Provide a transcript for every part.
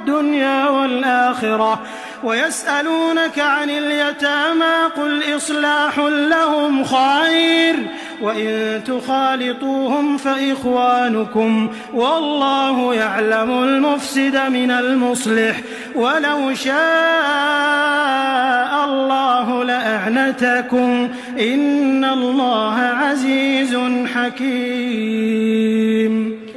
الدنيا والآخرة. ويسألونك عن اليتامى قل إصلاح لهم خير وإن تخالطوهم فإخوانكم والله يعلم المفسد من المصلح ولو شاء الله لأعنتكم إن الله عزيز حكيم.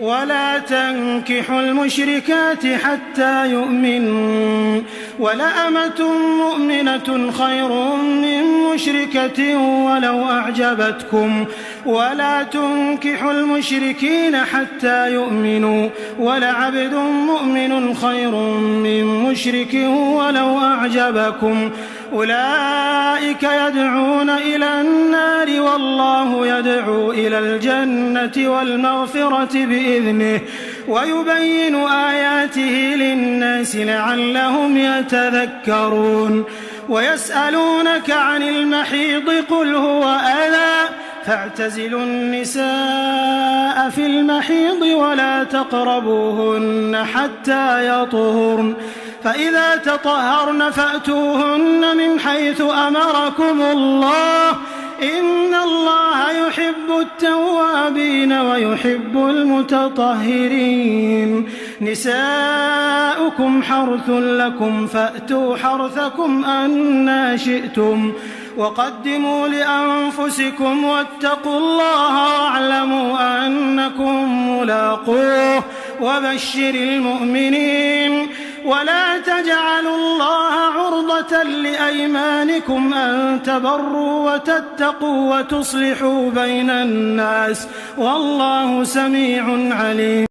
ولا تنكحوا المشركات حتى يؤمنوا ولأمة مؤمنة خير من مشركة ولو أعجبتكم ولا تنكحوا المشركين حتى يؤمنوا ولعبد مؤمن خير من مشرك ولو أعجبكم أولئك يدعون إلى النار والله يدعو إلى الجنة والمغفرة بإذنه ويبين آياته للناس لعلهم يتذكرون. ويسألونك عن المحيض قل هو أذى فاعتزلوا النساء في المحيض ولا تقربوهن حتى يطهرن فإذا تطهرن فأتوهن من حيث أمركم الله إن الله يحب التوابين ويحب المتطهرين. نساؤكم حرث لكم فأتوا حرثكم أنى شئتم وقدموا لأنفسكم واتقوا الله واعلموا أنكم ملاقوه وبشر المؤمنين. ولا تجعلوا الله عرضة لأيمانكم أن تبروا وتتقوا وتصلحوا بين الناس والله سميع عليم.